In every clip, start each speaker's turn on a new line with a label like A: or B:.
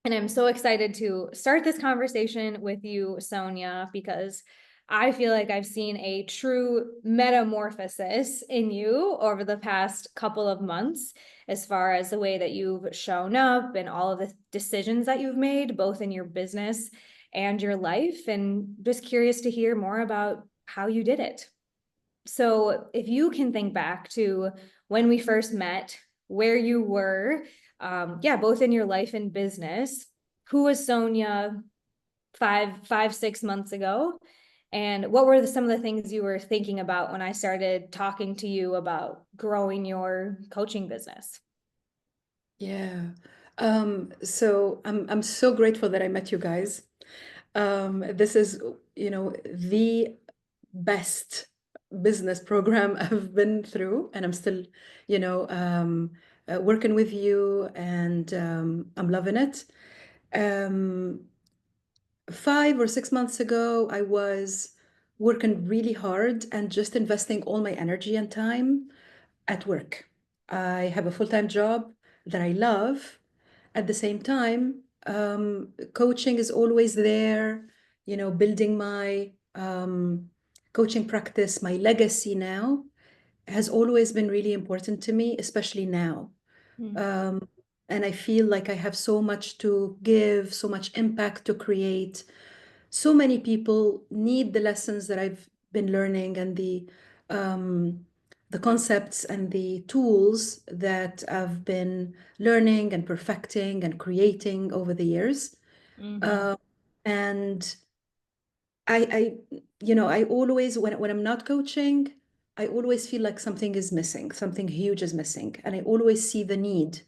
A: And I'm so excited to start this conversation with you, Sonia, because I feel like I've seen a true metamorphosis in you over the past couple of months, as far as the way that you've shown up and all of the decisions that you've made, both in your business and your life. And just curious to hear more about how you did it. So, if you can think back to when we first met, where you were, yeah, both in your life and business, who was Sonia 6 months ago? And what were some of the things you were thinking about when I started talking to you about growing your coaching business?
B: Yeah. So I'm so grateful that I met you guys. This is, the best business program I've been through, and I'm still, working with you, and I'm loving it. Um, 5 or 6 months ago, I was working really hard and just investing all my energy and time at work. I have a full-time job that I love. At the same time, coaching is always there, building my coaching practice, my legacy now has always been really important to me, especially now.
A: Mm-hmm.
B: Um, and I feel like I have so much to give, so much impact to create. So many people need the lessons that I've been learning and the concepts and the tools that I've been learning and perfecting and creating over the years.
A: Mm-hmm.
B: Uh, and I always, when I'm not coaching, I always feel like something is missing, something huge is missing. And I always see the need.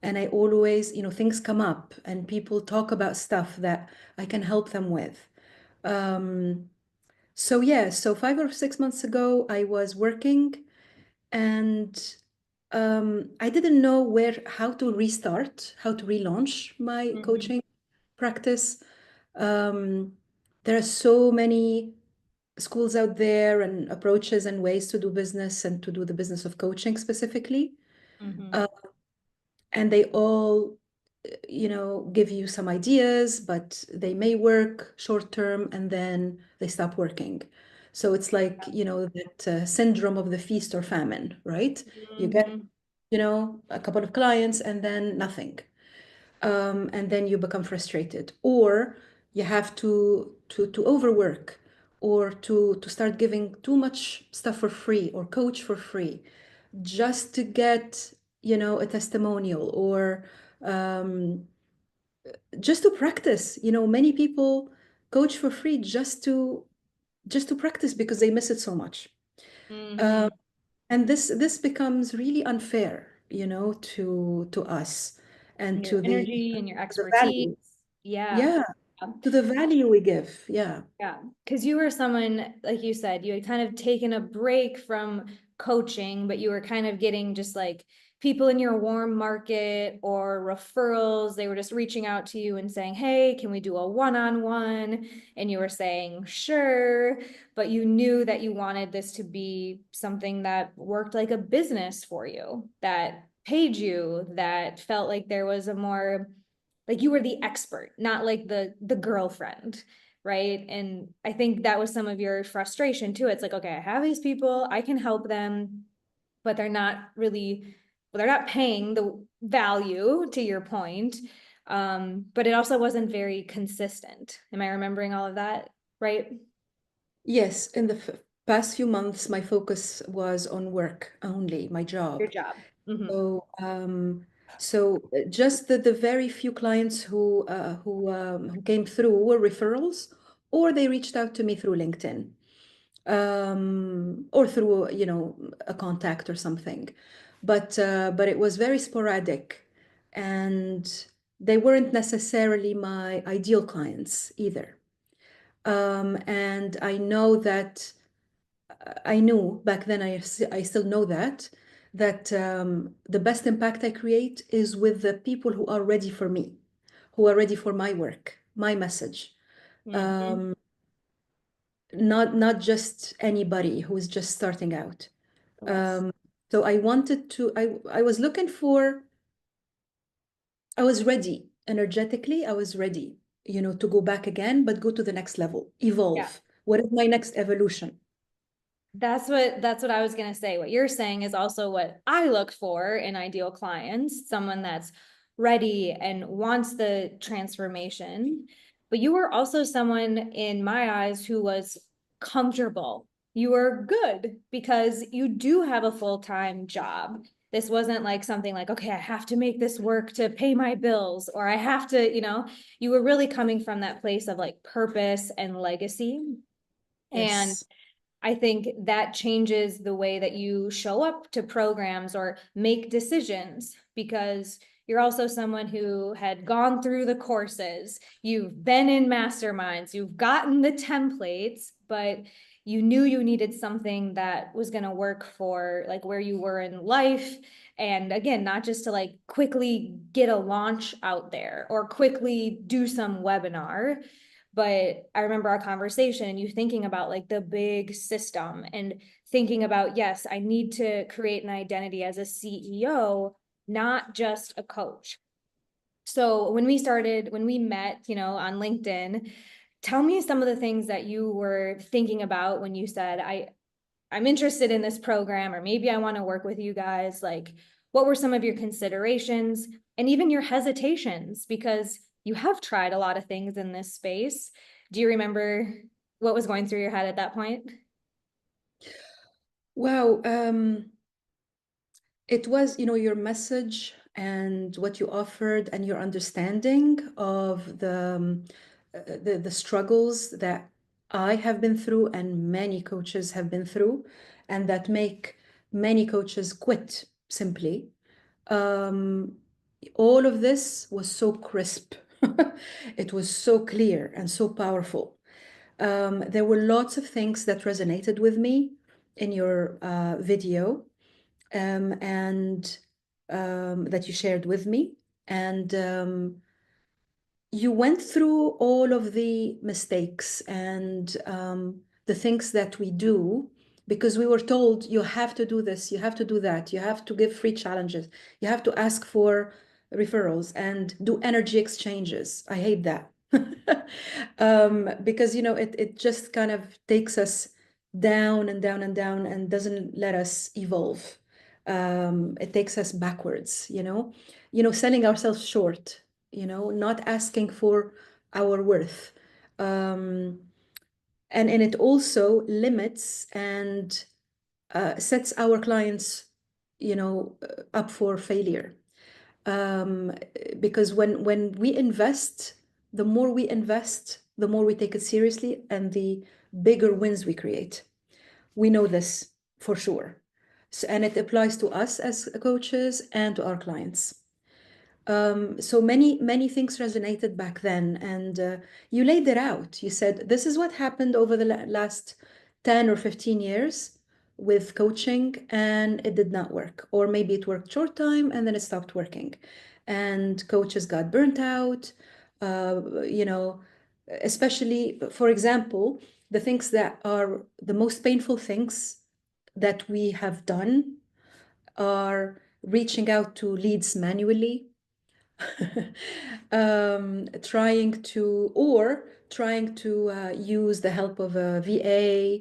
B: And I always, things come up and people talk about stuff that I can help them with. Um, so yeah, so 5 or 6 months ago, I was working and I didn't know how to restart, how to relaunch my
A: Mm-hmm.
B: coaching practice. Um, there are so many schools out there and approaches and ways to do business and to do the business of coaching specifically.
A: Mm-hmm.
B: Uh, and they all, give you some ideas, but they may work short term and then they stop working. So it's like, that syndrome of the feast or famine, right? You get,
A: Mm-hmm.
B: a couple of clients and then nothing. And then you become frustrated, or you have to overwork, or to start giving too much stuff for free or coach for free just to get, a testimonial, or um, just to practice. Many people coach for free just to practice because they miss it so much.
A: Mm-hmm.
B: Um, and this becomes really unfair, to us and
A: And your
B: to
A: energy and your
B: the
A: expertise.
B: value.
A: Yeah.
B: Yeah, to the value we give. Yeah.
A: Yeah, because you were someone, like you said, you had kind of taken a break from coaching, but you were kind of getting just like people in your warm market or referrals. They were just reaching out to you and saying, "Hey, can we do a one-on-one?" And you were saying, "Sure," but you knew that you wanted this to be something that worked like a business for you, that paid you, that felt like there was a more, like you were the expert, not like the girlfriend, right? And I think that was some of your frustration too. It's like, okay, I have these people, I can help them, but they're not really, well, they're not paying the value, to your point. But it also wasn't very consistent. Am I remembering all of that right?
B: Yes, in the past few months, my focus was on work only, my
A: Your
B: job.
A: job. Mm-hmm.
B: So just the very few clients who came through were referrals, or they reached out to me through LinkedIn, or through, a contact or something. But it was very sporadic, and they weren't necessarily my ideal clients either. And I knew back then, I still know that the best impact I create is with the people who are ready for me, who are ready for my work, my message.
A: Mm-hmm.
B: Um, not just anybody who is just starting out.
A: Yes.
B: Um, so I wanted to, I was looking for, I was ready energetically, I was ready, to go back again, but go to the next level,
A: Yeah.
B: evolve. What is my next evolution?
A: That's what I was gonna say. What you're saying is also what I look for in ideal clients, someone that's ready and wants the transformation. But you were also someone in my eyes who was comfortable. You were good because you do have a full-time job. This wasn't like something like, okay, I have to make this work to pay my bills, or I have to, you were really coming from that place of like purpose and legacy. And
B: Yes.
A: I think that changes the way that you show up to programs or make decisions, because you're also someone who had gone through the courses, you've been in masterminds, you've gotten the templates, but you knew you needed something that was going to work for like where you were in life. And again, not just to like quickly get a launch out there or quickly do some webinar, but I remember our conversation and you thinking about like the big system and thinking about, yes, I need to create an identity as a CEO, not just a coach. So when we met, on LinkedIn, tell me some of the things that you were thinking about when you said, I'm interested in this program, or maybe I want to work with you guys. Like, what were some of your considerations and even your hesitations? Because you have tried a lot of things in this space. Do you remember what was going through your head at that point?
B: Wow. It was, your message and what you offered and your understanding of the struggles that I have been through and many coaches have been through, and that make many coaches quit simply. Um, all of this was so crisp. It was so clear and so powerful. There were lots of things that resonated with me in your video, and that you shared with me. And you went through all of the mistakes and the things that we do, because we were told you have to do this, you have to do that, you have to give free challenges, you have to ask for referrals and do energy exchanges. I hate that. Because it just kind of takes us down and down and down and doesn't let us evolve. It takes us backwards, selling ourselves short, not asking for our worth. Um, and it also limits and sets our clients, up for failure. Um, because when we invest, the more we invest, the more we take it seriously and the bigger wins we create. We know this for sure. So, and it applies to us as coaches and to our clients. So many things resonated back then, and you laid it out. You said, this is what happened over the last 10 or 15 years with coaching, and it did not work. Or maybe it worked short time and then it stopped working. And coaches got burnt out, you know, especially, for example, the things that are the most painful things that we have done are reaching out to leads manually, trying to use the help of a VA,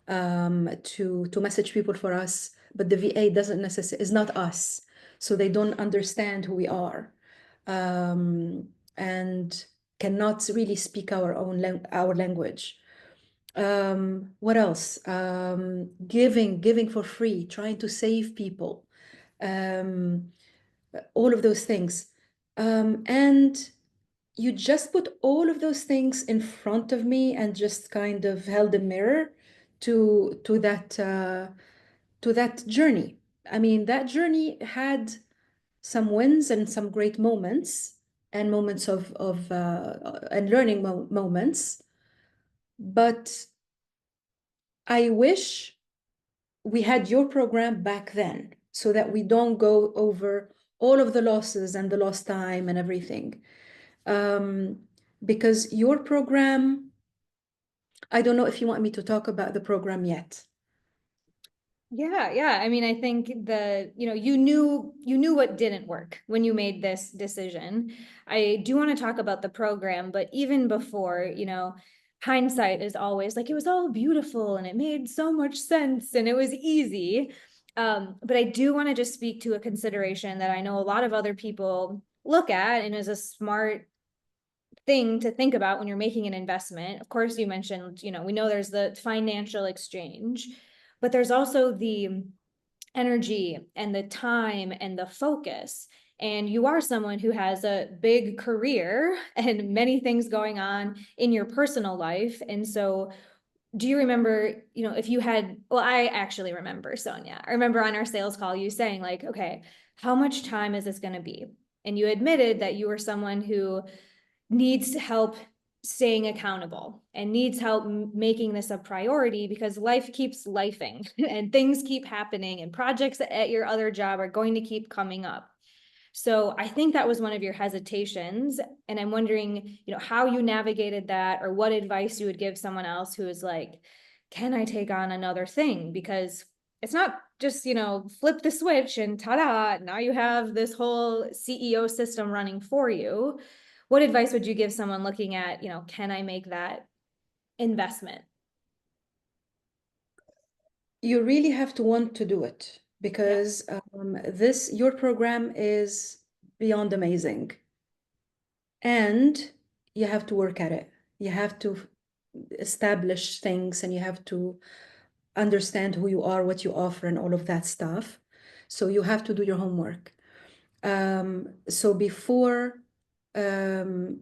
B: to message people for us, but the VA doesn't necessarily is not us, so they don't understand who we are, and cannot really speak our language. What else? Giving for free, trying to save people. Um, all of those things. And you just put all of those things in front of me and just kind of held a mirror to that journey. I mean, that journey had some wins and some great moments and moments of and learning moments. But I wish we had your program back then so that we don't go over all of the losses and the lost time and everything. Um, because your program, I don't know if you want me to talk about the program yet.
A: Yeah, yeah. I mean, I think you knew what didn't work when you made this decision. I do want to talk about the program, but even before, hindsight is always like it was all beautiful and it made so much sense and it was easy. But I do want to just speak to a consideration that I know a lot of other people look at and is a smart thing to think about when you're making an investment. Of course, you mentioned, we know there's the financial exchange, but there's also the energy and the time and the focus. And you are someone who has a big career and many things going on in your personal life. And so, do you remember, if you had, well, I actually remember, Sonia. I remember on our sales call you saying, like, okay, how much time is this going to be? And you admitted that you were someone who needs help staying accountable and needs help making this a priority because life keeps lifing and things keep happening and projects at your other job are going to keep coming up. So I think that was one of your hesitations. And I'm wondering, how you navigated that or what advice you would give someone else who is like, can I take on another thing? Because it's not just, flip the switch and ta-da, now you have this whole CEO system running for you. What advice would you give someone looking at, can I make that investment?
B: You really have to want to do it
A: Yeah.
B: because your program is beyond amazing. And you have to work at it. You have to establish things and you have to understand who you are, what you offer, and all of that stuff. So you have to do your homework. So before, um,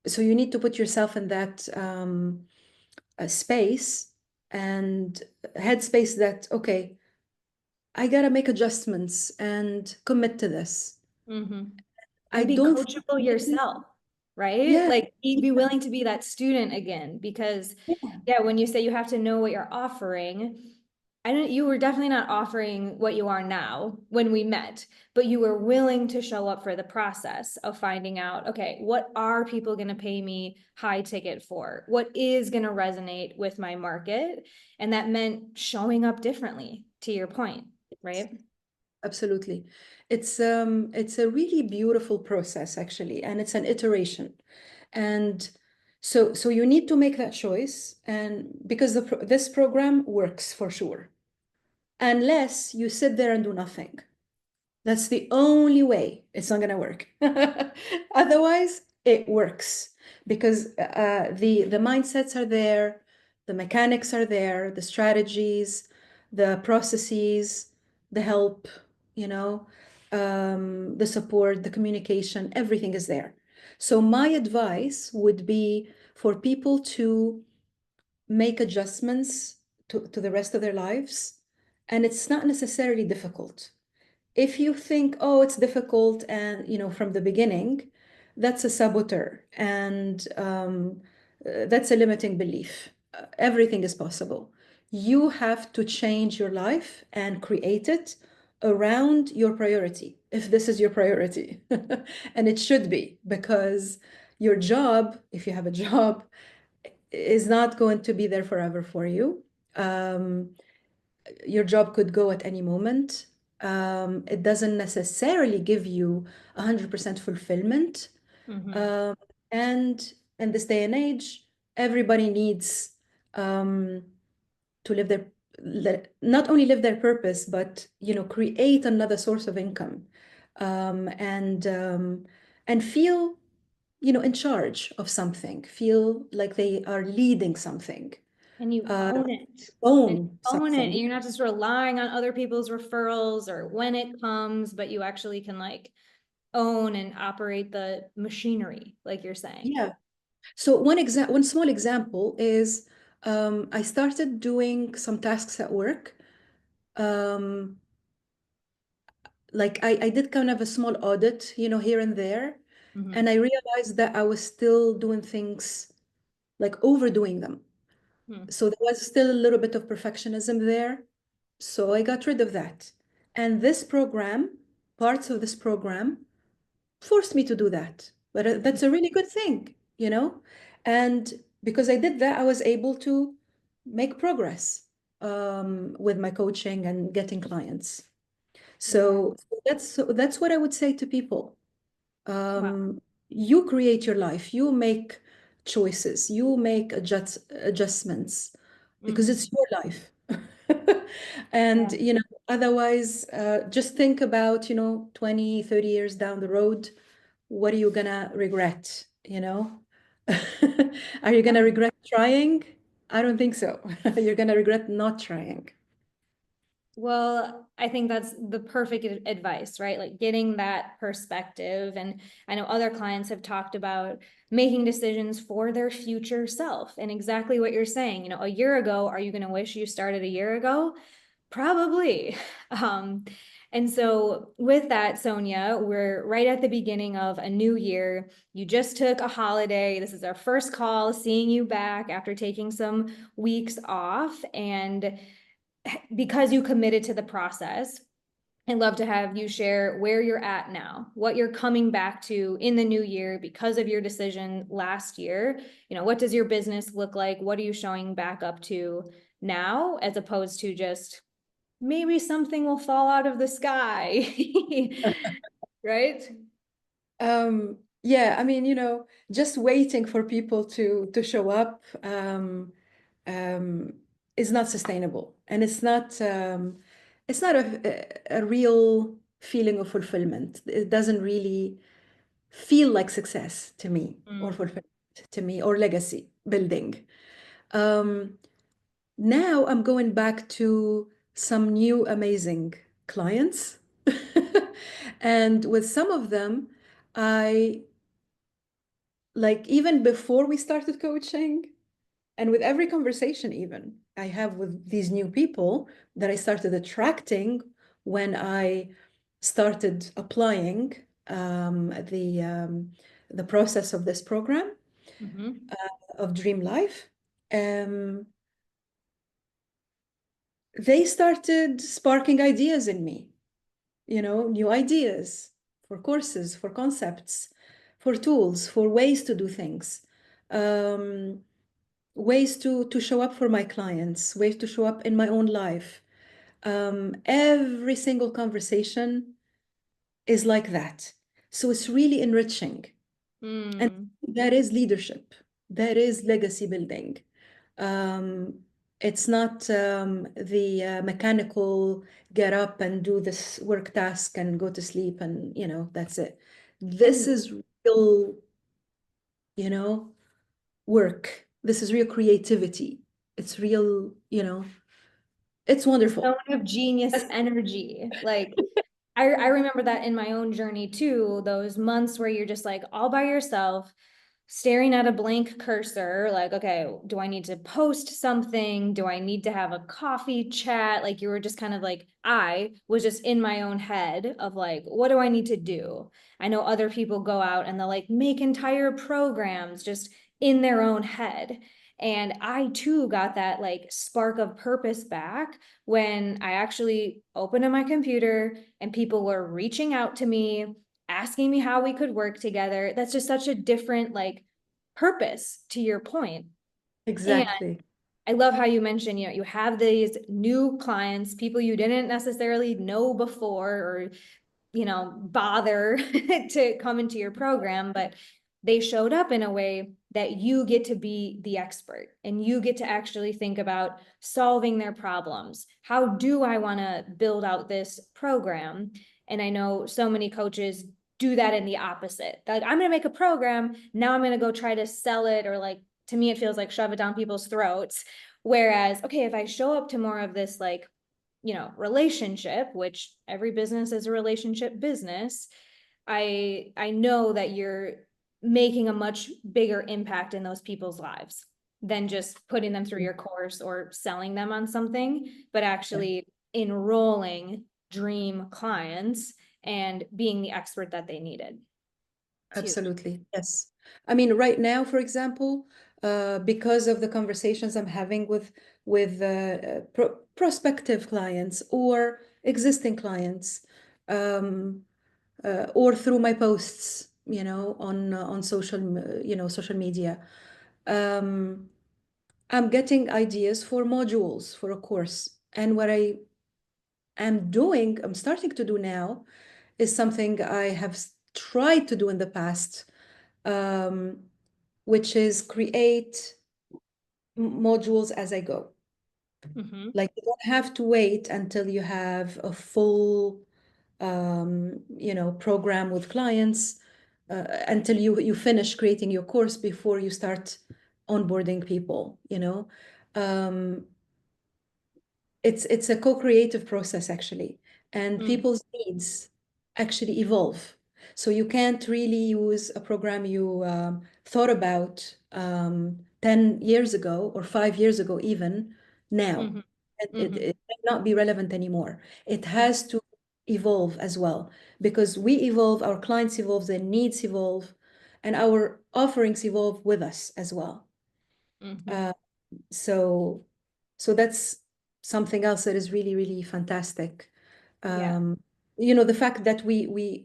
B: so you need to put yourself in that space and headspace that, okay, I gotta make adjustments and commit to this.
A: Mm-hmm.
B: I
A: And be
B: don't think
A: coachable
B: maybe,
A: yourself, right?
B: yeah,
A: Like be
B: yeah,
A: willing to be that student again because
B: yeah.
A: yeah, when you say you have to know what you're offering, I don't you were definitely not offering what you are now when we met, but you were willing to show up for the process of finding out, okay, what are people going to pay me high ticket for? What is going to resonate with my market? And that meant showing up differently, to your point, right?
B: Absolutely. It's a really beautiful process actually, and it's an iteration. And so you need to make that choice and because this program works for sure. Unless you sit there and do nothing. That's the only way it's not going to work. Otherwise, it works because the mindsets are there, the mechanics are there, the strategies, the processes, the help, you know, the support, the communication, everything is there. So my advice would be for people to make adjustments to the rest of their lives, and it's not necessarily difficult. If you think, oh, it's difficult, and from the beginning, that's a saboteur, and that's a limiting belief. Everything is possible. You have to change your life and create it around your priority, if this is your priority. And it should be, because your job, if you have a job, is not going to be there forever for you. Um, your job could go at any moment. It doesn't necessarily give you 100% fulfillment.
A: Mm-hmm.
B: Um, and in this day and age, everybody needs um, to live not only live their purpose, but create another source of income, um, and um, and feel in charge of something, feel like they are leading something,
A: And you
B: uh,
A: own it. And
B: own
A: you own it. And
B: something.
A: you're not just relying on other people's referrals or when it comes, but you actually can like own and operate the machinery, like you're saying.
B: Yeah. So one small example is I started doing some tasks at work. Um, like I did kind of a small audit, here and there, and
A: Mm-hmm.
B: I realized that I was still doing things like overdoing them.
A: Hmm.
B: So there was still a little bit of perfectionism there. So I got rid of that. And this program, parts of this program, forced me to do that. But that's a really good thing. And because I did that, I was able to make progress. with my coaching and getting clients.
A: Yeah.
B: So that's what I would say to people.
A: Wow.
B: You create your life, you make choices, you make adjustments because
A: Mm.
B: it's your life. And,
A: Yeah.
B: otherwise, just think about, 20, 30 years down the road, what are you gonna regret, Are you gonna regret trying? I don't think so. You're gonna regret not trying.
A: Well, I think that's the perfect advice, right? Like getting that perspective. And I know other clients have talked about making decisions for their future self and exactly what you're saying. A year ago, are you going to wish you started a year ago? Probably. Um, and so with that, Sonia, we're right at the beginning of a new year. You just took a holiday. This is our first call, seeing you back after taking some weeks off. And because you committed to the process, I'd love to have you share where you're at now, what you're coming back to in the new year because of your decision last year. What does your business look like? What are you showing back up to now, as opposed to just maybe something will fall out of the sky, right?
B: Yeah, I mean, just waiting for people to show up um, is not sustainable, and it's not a real feeling of fulfillment. It doesn't really feel like success to me, or
A: Mm.
B: fulfillment to me, or legacy building. Um, Now I'm going back to some new amazing clients. And with some of them, I like even before we started coaching, and with every conversation even I have with these new people that I started attracting when I started applying the process of this program
A: Mhm.
B: of Dream Life. Um, they started sparking ideas in me, new ideas for courses, for concepts, for tools, for ways to do things, um, ways to show up for my clients, ways to show up in my own life. Every single conversation is like that. So it's really enriching. And
A: Mm.
B: that is leadership, that is legacy building. Um, it's not the mechanical get up and do this work task and go to sleep and, that's it. This
A: And
B: is real, you know, work. This is real creativity. It's real, it's
A: zone
B: wonderful.
A: of genius energy. Like I remember that in my own journey too, those months where you're just like all by yourself, staring at a blank cursor, like, okay, do I need to post something? Do I need to have a coffee chat? Like you were just kind of like, I was just in my own head of like, what do I need to do? I know other people go out and they'll like make entire programs just in their own head. And I too got that like spark of purpose back when I actually opened up my computer and people were reaching out to me, asking me how we could work together. That's just such a different like purpose to your point. And
B: Exactly.
A: I love how you mentioned, you have these new clients, people you didn't necessarily know before or bother to come into your program, but they showed up in a way that you get to be the expert and you get to actually think about solving their problems. How do I want to build out this program? And I know so many coaches do that in the opposite. Like, I'm going to make a program. Now I'm going to go try to sell it, or like, to me, it feels like shove it down people's throats. Whereas, okay, if I show up to more of this, like, relationship, which every business is a relationship business, I know that you're making a much bigger impact in those people's lives than just putting them through your course or selling them on something, but
B: Yeah.
A: actually enrolling dream clients and being the expert that they needed. It's huge.
B: Absolutely. Yes. I mean, right now, for example, because of the conversations I'm having with prospective clients or existing clients, or through my posts, on social media, um, I'm getting ideas for modules for a course. And what I am doing, I'm starting to do now, is something I have tried to do in the past, um, which is create modules as I go.
A: Mm-hmm.
B: Like you don't have to wait until you have a full, program with clients, until you finish creating your course before you start onboarding people. Um, it's a co-creative process actually, and
A: Mm-hmm.
B: people's needs actually evolve. So you can't really use a program you thought about 10 years ago or 5 years ago even now.
A: Mm-hmm.
B: It may not be relevant anymore. It has to evolve as well, because we evolve, our clients evolve, their needs evolve, and our offerings evolve with us as well.
A: Mm-hmm.
B: Uh, so so that's something else that is really, really fantastic.
A: Yeah.
B: The fact that we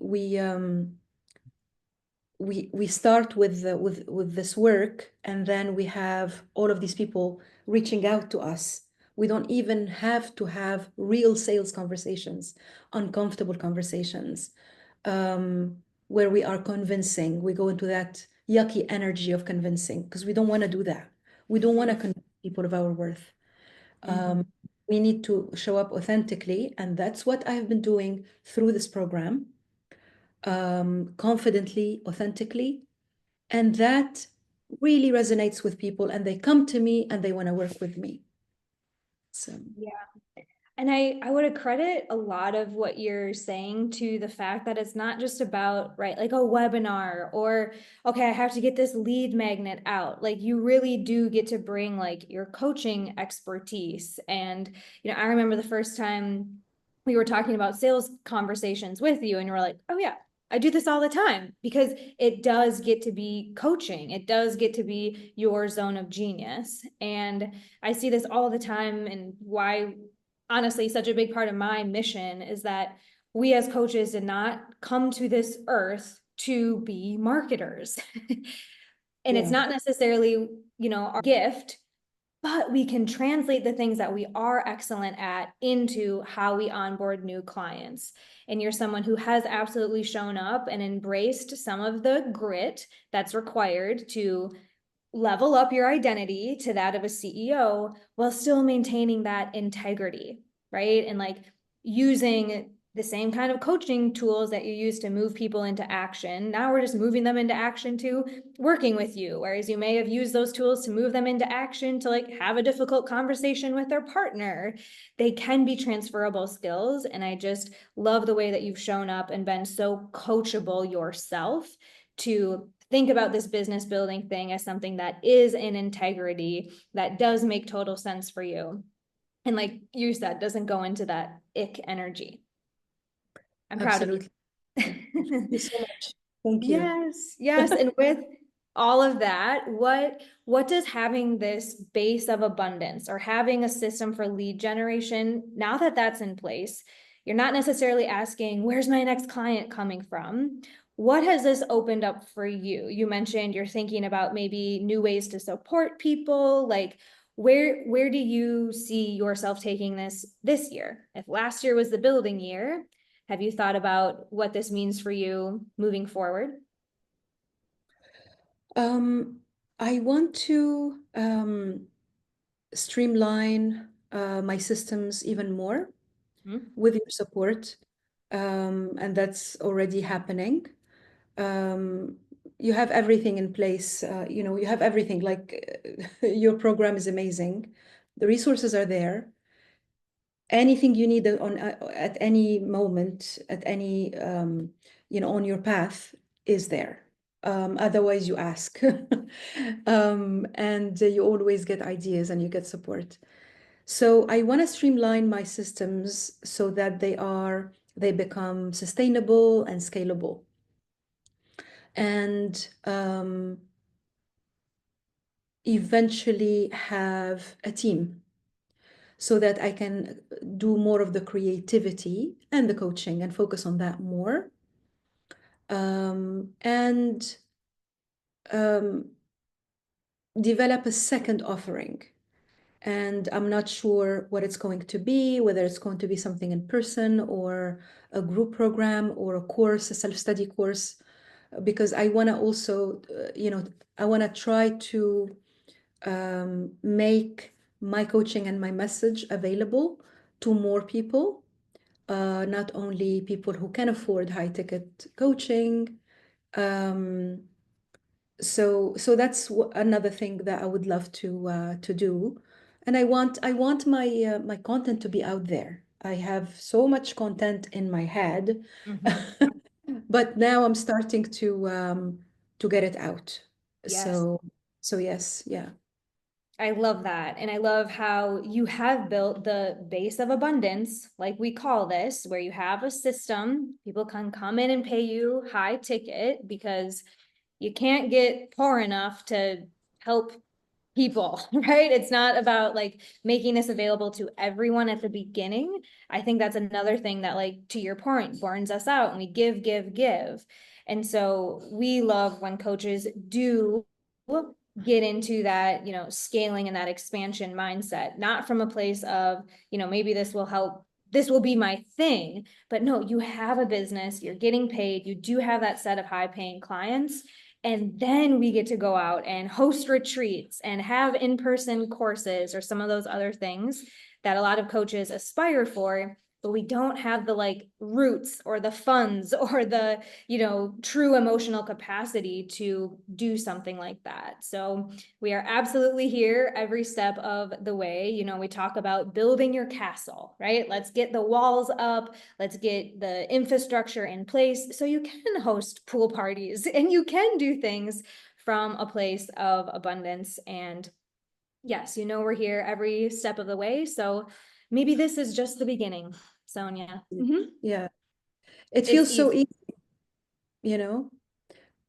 B: start with this work, and then we have all of these people reaching out to us. We don't even have to have real sales conversations, uncomfortable conversations, where we are convincing. We go into that yucky energy of convincing because we don't want to do that. We don't want to convince people of our worth.
A: Mm-hmm.
B: We need to show up authentically, and that's what I've been doing through this program, confidently, authentically, and that really resonates with people, and they come to me and they want to work with me. So,
A: Yeah. And I would accredit a lot of what you're saying to the fact that it's not just about, right, like a webinar or, okay, I have to get this lead magnet out. Like you really do get to bring like your coaching expertise. And, I remember the first time we were talking about sales conversations with you, and you were like, oh, yeah, I do this all the time, because it does get to be coaching. It does get to be your zone of genius. And I see this all the time, and why honestly such a big part of my mission is that we as coaches did not come to this earth to be marketers. And it's
B: yeah,
A: not necessarily, our gift, but we can translate the things that we are excellent at into how we onboard new clients. And you're someone who has absolutely shown up and embraced some of the grit that's required to level up your identity to that of a CEO while still maintaining that integrity, right? And like using the same kind of coaching tools that you use to move people into action. Now we're just moving them into action to working with you. Whereas you may have used those tools to move them into action to like have a difficult conversation with their partner. They can be transferable skills. And I just love the way that you've shown up and been so coachable yourself to think about this business building thing as something that is in integrity, that does make total sense for you. And like you said, doesn't go into that ick energy. I'm proud of
B: absolutely. Thank
A: you.
B: you so much. Thank you.
A: Yes, yes. And with all of that, what does having this base of abundance or having a system for lead generation, now that that's in place, you're not necessarily asking, where's my next client coming from? What has this opened up for you? You mentioned you're thinking about maybe new ways to support people. Like where do you see yourself taking this year? If last year was the building year, have you thought about what this means for you moving forward?
B: Um, I want to streamline my systems even more
A: Hmm.
B: with your support, and that's already happening. Um, you have everything in place. You have everything. Like your program is amazing. The resources are there. Anything you need at any moment, at any on your path is there. Otherwise, you ask, and you always get ideas and you get support. So I want to streamline my systems so that they become sustainable and scalable, and eventually have a team so that I can do more of the creativity and the coaching and focus on that more. And um, develop a second offering and I'm not sure what it's going to be, whether it's going to be something in person or a group program or a course, a self-study course, because I want to also, I want to try to make my coaching and my message available to more people, not only people who can afford high ticket coaching. Um, so that's another thing that I would love to do, and I want my content to be out there. I have so much content in my head,
A: Mhm.
B: but now I'm starting to get it out.
A: Yes.
B: So yes, yeah.
A: I love that. And I love how you have built the base of abundance, like we call this, where you have a system. People can come in and pay you high ticket because you can't get poor enough to help people, right? It's not about like making this available to everyone at the beginning. I think that's another thing that, like, to your point, burns us out, and we give, give, give. And so we love when coaches do get into that, scaling and that expansion mindset, not from a place of, maybe this will help, this will be my thing, but no, you have a business, you're getting paid, you do have that set of high paying clients. And then we get to go out and host retreats and have in-person courses or some of those other things that a lot of coaches aspire for, but we don't have the like roots or the funds or the, true emotional capacity to do something like that. So we are absolutely here every step of the way. We talk about building your castle, right? Let's get the walls up. Let's get the infrastructure in place so you can host pool parties and you can do things from a place of abundance. And yes, we're here every step of the way. So maybe this is just the beginning, Sonia.
B: Yeah, it
A: It's
B: feels so
A: easy.
B: easy, you know.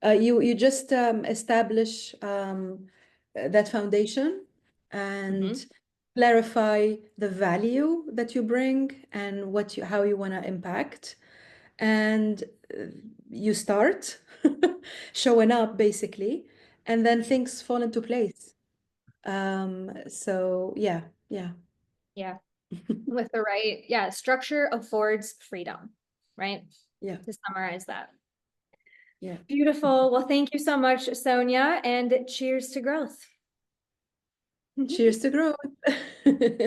B: You just establish that foundation and
A: Mhm.
B: clarify the value that you bring and how you want to impact, and uh, you start showing up basically, and then things fall into place. So yeah, yeah,
A: Yeah. With the right, yeah, structure affords freedom, right?
B: yeah,
A: To summarize that.
B: yeah.
A: Beautiful. Well, thank you so much, Sonia, and cheers to growth.
B: Cheers to growth.